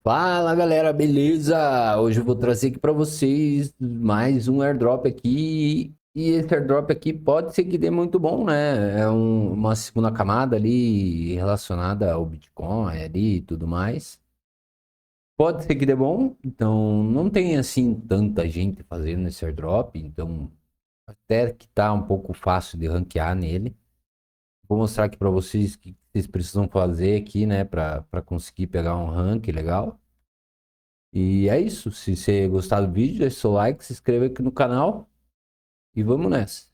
Fala galera, beleza? Hoje eu vou trazer aqui para vocês mais um airdrop aqui. E esse airdrop aqui pode ser que dê muito bom, né? É uma segunda camada ali relacionada ao Bitcoin ali e tudo mais. Pode ser que dê bom, então não tem assim tanta gente fazendo esse airdrop, então até que tá um pouco fácil de ranquear nele. Vou mostrar aqui para vocês o que vocês precisam fazer aqui, né, para conseguir pegar um rank legal. E é isso. Se você gostar do vídeo, deixa seu like, se inscreva aqui no canal e vamos nessa.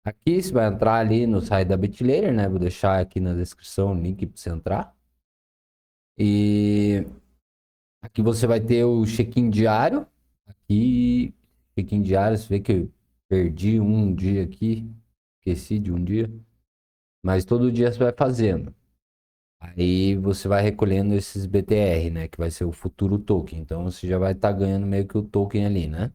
Aqui você vai entrar ali no site da BitLayer, né? Vou deixar aqui na descrição o link para você entrar. E aqui você vai ter o check-in diário. Aqui, check-in diário, você vê que eu perdi um dia aqui, esqueci de um dia. Mas todo dia você vai fazendo. Aí você vai recolhendo esses BTR, né? Que vai ser o futuro token. Então você já vai estar ganhando meio que o token ali, né?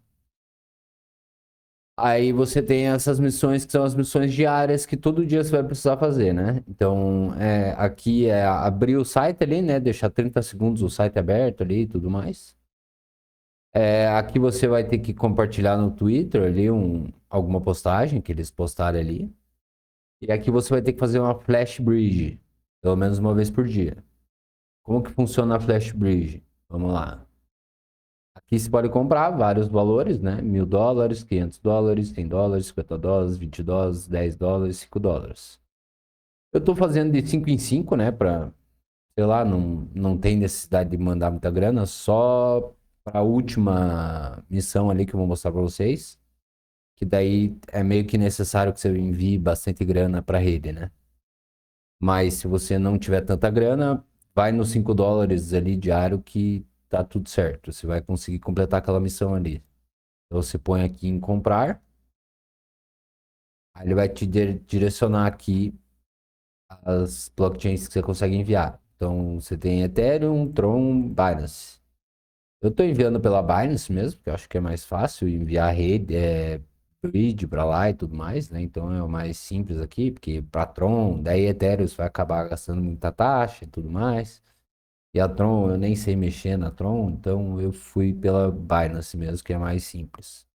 Aí você tem essas missões que são as missões diárias que todo dia você vai precisar fazer, né? Então, aqui é abrir o site ali, né? Deixar 30 segundos o site aberto ali e tudo mais. Aqui você vai ter que compartilhar no Twitter ali alguma postagem que eles postarem ali. E aqui você vai ter que fazer uma Flash Bridge, pelo menos uma vez por dia. Como que funciona a Flash Bridge? Vamos lá. Aqui você pode comprar vários valores, né? US$ 1.000, US$ 500, US$ 100, US$ 50, US$ 20, US$ 10, US$ 5. Eu tô fazendo de 5 em 5, né? Sei lá, não tem necessidade de mandar muita grana, só para a última missão ali que eu vou mostrar para vocês. Que daí é meio que necessário que você envie bastante grana para a rede, né? Mas se você não tiver tanta grana, vai nos US$ 5 ali diário que tá tudo certo. Você vai conseguir completar aquela missão ali. Então você põe aqui em comprar, aí ele vai te direcionar aqui as blockchains que você consegue enviar. Então você tem Ethereum, Tron, Binance. Eu estou enviando pela Binance mesmo, que eu acho que é mais fácil enviar rede, bridge para lá e tudo mais, né? Então é o mais simples aqui, porque para Tron, daí Ethereum você vai acabar gastando muita taxa e tudo mais. E a Tron, eu nem sei mexer na Tron, então eu fui pela Binance mesmo, que é mais simples.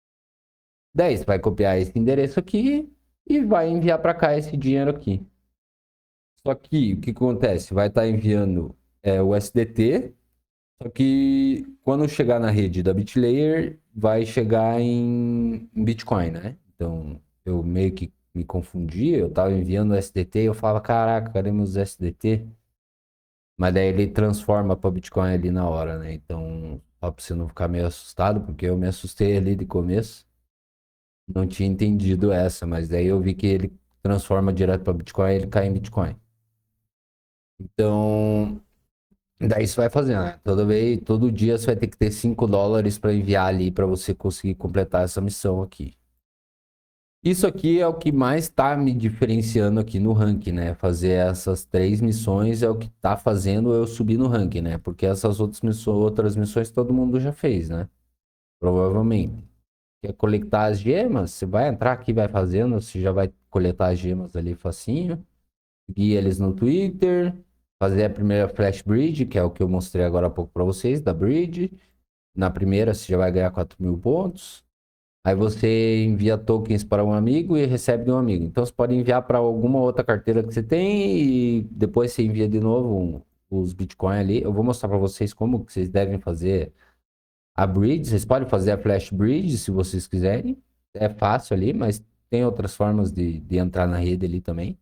Daí você vai copiar esse endereço aqui e vai enviar para cá esse dinheiro aqui. Só que o que acontece? Vai estar enviando o SDT, só que quando chegar na rede da BitLayer, vai chegar em Bitcoin, né? Então eu meio que me confundi, eu estava enviando o SDT e eu falava, caraca, cadê meus SDT? Mas daí ele transforma para Bitcoin ali na hora, né? Então, só para você não ficar meio assustado, porque eu me assustei ali de começo. Não tinha entendido essa, mas daí eu vi que ele transforma direto para Bitcoin e ele cai em Bitcoin. Então, daí você vai fazendo, né? Toda vez, todo dia você vai ter que ter US$ 5 para enviar ali para você conseguir completar essa missão aqui. Isso aqui é o que mais está me diferenciando aqui no ranking, né? Fazer essas três missões é o que está fazendo eu subir no ranking, né? Porque essas outras missões todo mundo já fez, né? Provavelmente. Quer coletar as gemas? Você vai entrar aqui, vai fazendo, você já vai coletar as gemas ali facinho. Seguir eles no Twitter. Fazer a primeira Flash Bridge, que é o que eu mostrei agora há pouco para vocês, da Bridge. Na primeira você já vai ganhar 4.000 pontos. Aí você envia tokens para um amigo e recebe de um amigo. Então você pode enviar para alguma outra carteira que você tem e depois você envia de novo os Bitcoin ali. Eu vou mostrar para vocês como que vocês devem fazer a bridge. Vocês podem fazer a flash bridge se vocês quiserem. É fácil ali, mas tem outras formas de entrar na rede ali também.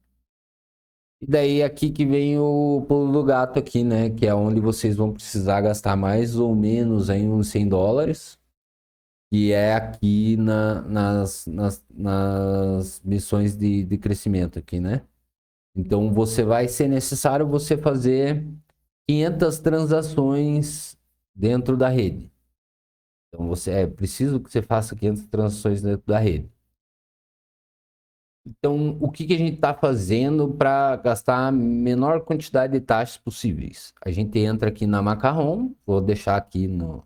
E daí aqui que vem o pulo do gato aqui, né? Que é onde vocês vão precisar gastar mais ou menos aí uns US$ 100. E é aqui nas missões de crescimento aqui, né? Então você vai ser necessário você fazer 500 transações dentro da rede. Então você é preciso que você faça 500 transações dentro da rede. Então o que que a gente está fazendo para gastar a menor quantidade de taxas possíveis? A gente entra aqui na Macarron, vou deixar aqui no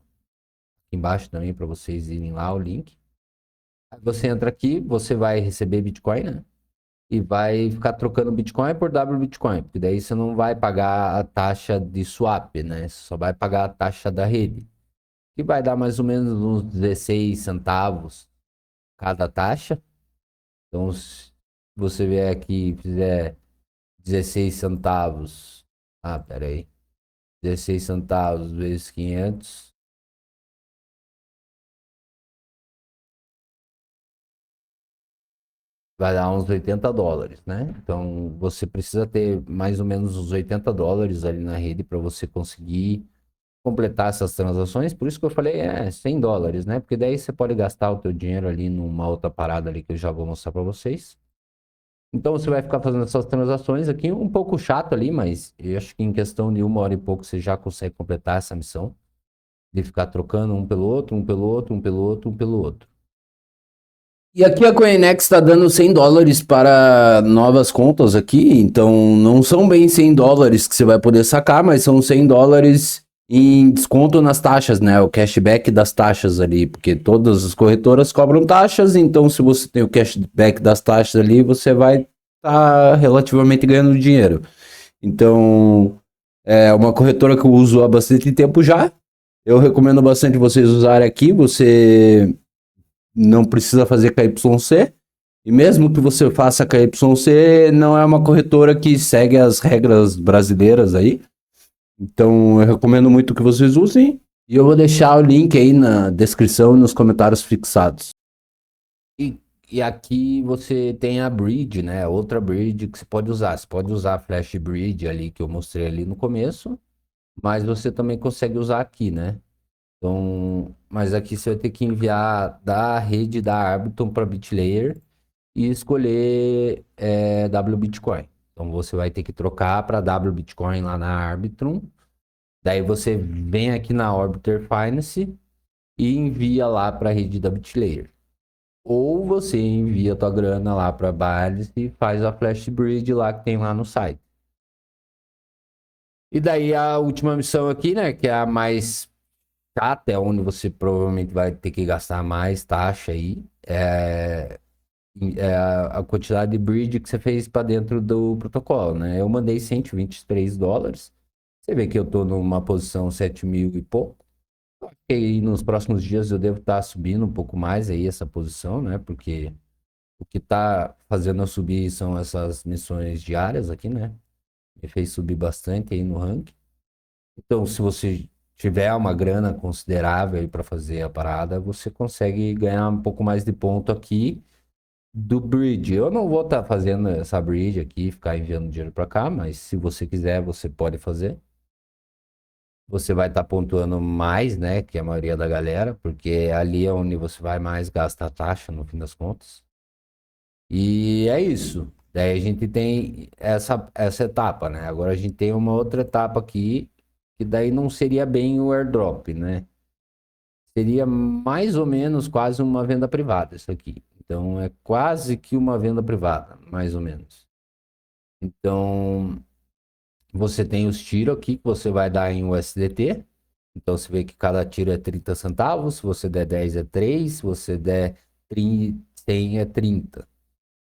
aqui embaixo também para vocês irem lá o link. Aí você entra aqui, você vai receber Bitcoin, né? e vai ficar trocando Bitcoin por W Bitcoin, porque daí você não vai pagar a taxa de swap, né? Você só vai pagar a taxa da rede, que vai dar mais ou menos uns 16 centavos cada taxa. Então, se você vier aqui e fizer 16 centavos, pera aí, 16 centavos vezes 500, vai dar uns US$ 80, né? Então, você precisa ter mais ou menos uns US$ 80 ali na rede para você conseguir completar essas transações. Por isso que eu falei, US$ 100, né? Porque daí você pode gastar o teu dinheiro ali numa outra parada ali que eu já vou mostrar para vocês. Então você vai ficar fazendo essas transações aqui, um pouco chato ali, mas eu acho que em questão de 1 hora e pouco você já consegue completar essa missão. De ficar trocando um pelo outro, um pelo outro, um pelo outro, um pelo outro. E aqui a Coinex está dando US$ 100 para novas contas aqui, então não são bem US$ 100 que você vai poder sacar, mas são US$ 100 em desconto nas taxas, né? O cashback das taxas ali, porque todas as corretoras cobram taxas, então se você tem o cashback das taxas ali, você vai estar relativamente ganhando dinheiro. Então, é uma corretora que eu uso há bastante tempo já. Eu recomendo bastante vocês usarem aqui. Você não precisa fazer KYC. E mesmo que você faça KYC, não é uma corretora que segue as regras brasileiras aí. Então, eu recomendo muito que vocês usem. E eu vou deixar o link aí na descrição e nos comentários fixados. E aqui você tem a bridge, né? Outra bridge que você pode usar. Você pode usar a Flash Bridge ali que eu mostrei ali no começo, mas você também consegue usar aqui, né? Então, mas aqui você vai ter que enviar da rede da Arbitrum para BitLayer e escolher W Bitcoin. Então você vai ter que trocar para W Bitcoin lá na Arbitrum. Daí você vem aqui na Orbiter Finance e envia lá para a rede da BitLayer. Ou você envia a tua grana lá para Binance e faz a Flash Bridge lá que tem lá no site. E daí a última missão aqui, né, que é a mais chata, é onde você provavelmente vai ter que gastar mais taxa aí, é a quantidade de bridge que você fez para dentro do protocolo, né? Eu mandei US$ 123. Você vê que eu tô numa posição 7.000 e pouco. E nos próximos dias eu devo estar subindo um pouco mais aí essa posição, né? Porque o que tá fazendo eu subir são essas missões diárias aqui, né? Me fez subir bastante aí no ranking. Então, se você tiver uma grana considerável aí para fazer a parada, você consegue ganhar um pouco mais de ponto aqui do bridge. Eu não vou estar fazendo essa bridge aqui, ficar enviando dinheiro para cá, mas se você quiser, você pode fazer. Você vai estar pontuando mais, né, que a maioria da galera, porque ali é onde você vai mais gastar taxa no fim das contas. E é isso. Daí a gente tem essa etapa, né? Agora a gente tem uma outra etapa aqui, que daí não seria bem o airdrop, né? Seria mais ou menos quase uma venda privada, isso aqui. Então é quase que uma venda privada, mais ou menos. Então você tem os tiros aqui que você vai dar em USDT. Então você vê que cada tiro é 30 centavos. Se você der 10 é 3. Se você der 100 é 30.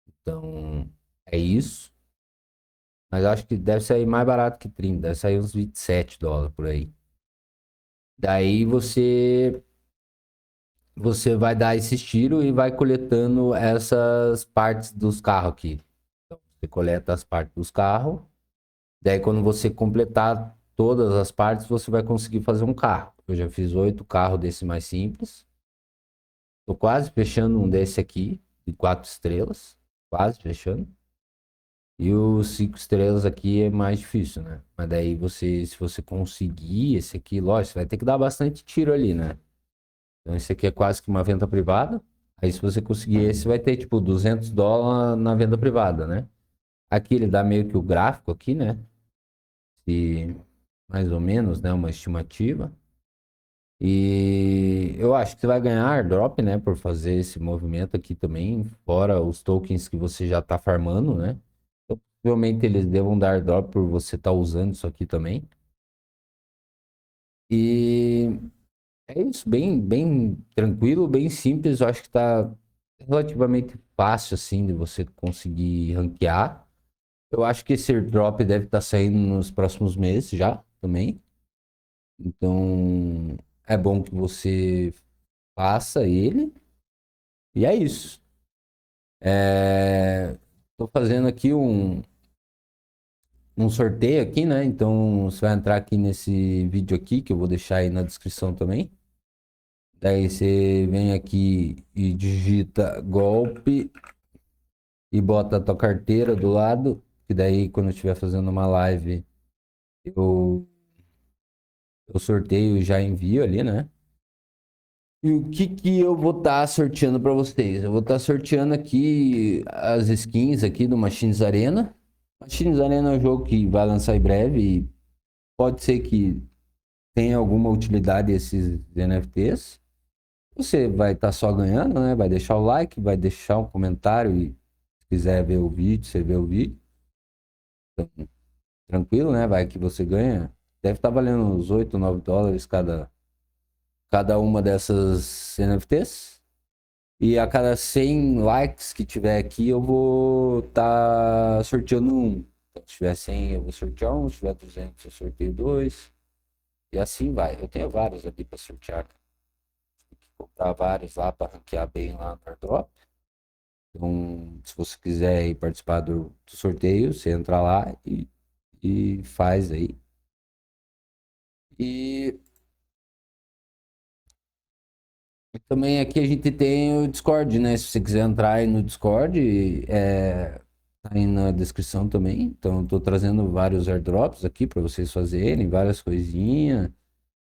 Então é isso. Mas eu acho que deve sair mais barato que 30. Deve sair uns US$ 27 por aí. Daí você vai dar esses tiros e vai coletando essas partes dos carros aqui. Então, você coleta as partes dos carros. Daí, quando você completar todas as partes, você vai conseguir fazer um carro. Eu já fiz 8 carros desse mais simples. Tô quase fechando um desse aqui, de 4 estrelas. Quase fechando. E os 5 estrelas aqui é mais difícil, né? Mas daí se você conseguir esse aqui, lógico, você vai ter que dar bastante tiro ali, né? Então esse aqui é quase que uma venda privada. Aí se você conseguir esse, vai ter tipo US$ 200 na venda privada, né? Aqui ele dá meio que o gráfico aqui, né? Se mais ou menos, né? Uma estimativa. E eu acho que você vai ganhar airdrop, né? Por fazer esse movimento aqui também. Fora os tokens que você já tá farmando, né? Então, possivelmente eles devam dar airdrop por você estar usando isso aqui também. E é isso, bem tranquilo, bem simples. Eu acho que tá relativamente fácil, assim, de você conseguir ranquear. Eu acho que esse airdrop deve estar saindo nos próximos meses já, também. Então, é bom que você faça ele. E é isso. Tô fazendo aqui um sorteio aqui, né? Então, você vai entrar aqui nesse vídeo aqui, que eu vou deixar aí na descrição também. Daí você vem aqui e digita golpe e bota a tua carteira do lado, que daí quando eu estiver fazendo uma live, eu, eu sorteio e já envio ali, né? E o que que eu vou estar sorteando para vocês? Eu vou estar sorteando aqui as skins aqui do Machines Arena. Machines Arena é um jogo que vai lançar em breve e pode ser que tenha alguma utilidade esses NFTs. Você vai estar só ganhando, né? Vai deixar o like, vai deixar um comentário e se quiser ver o vídeo, você vê o vídeo. Então, tranquilo, né? Vai que você ganha. Deve estar valendo uns 8, 9 dólares cada uma dessas NFTs. E a cada 100 likes que tiver aqui, eu vou estar sorteando um. Então, se tiver 100, eu vou sortear um. Se tiver 200, eu sorteio dois. E assim vai. Eu tenho vários aqui para sortear. Tem que comprar vários lá para ranquear bem lá no airdrop. Então, se você quiser aí participar do sorteio, você entra lá e faz aí. E também aqui a gente tem o Discord, né? Se você quiser entrar aí no Discord, tá aí na descrição também. Então, eu tô trazendo vários airdrops aqui para vocês fazerem, várias coisinhas.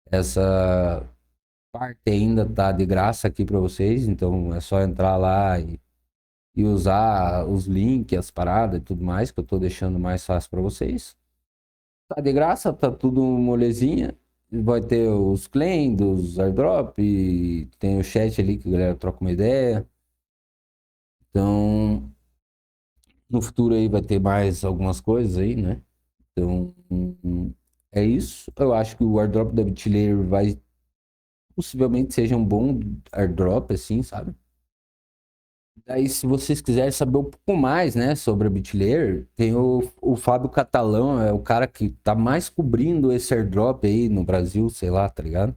Essa parte ainda tá de graça aqui para vocês, então é só entrar lá e usar os links, as paradas e tudo mais, que eu tô deixando mais fácil para vocês. Tá de graça, tá tudo molezinha. Vai ter os claims dos airdrop, tem o chat ali que a galera troca uma ideia. Então, no futuro aí vai ter mais algumas coisas aí, né? Então, é isso. Eu acho que o airdrop da BitLayer vai possivelmente seja um bom airdrop, assim, sabe? Daí, se vocês quiserem saber um pouco mais, né, sobre a BitLayer, tem o Fábio Catalão, é o cara que tá mais cobrindo esse airdrop aí no Brasil, sei lá, tá ligado?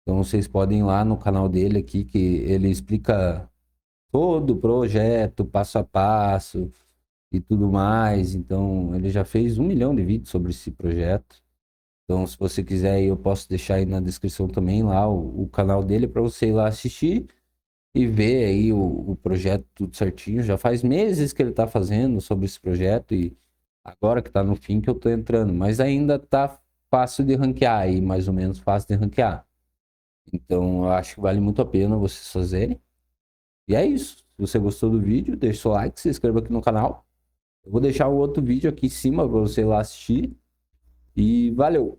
Então vocês podem ir lá no canal dele aqui, que ele explica todo o projeto, passo a passo e tudo mais. Então ele já fez 1 milhão de vídeos sobre esse projeto. Então, se você quiser, eu posso deixar aí na descrição também lá o canal dele para você ir lá assistir e ver aí o projeto tudo certinho. Já faz meses que ele está fazendo sobre esse projeto e agora que está no fim que eu estou entrando, mas ainda tá fácil de ranquear aí, mais ou menos fácil de ranquear. Então, eu acho que vale muito a pena vocês fazerem. E é isso. Se você gostou do vídeo, deixa o seu like, se inscreva aqui no canal. Eu vou deixar o outro vídeo aqui em cima para você ir lá assistir. E valeu!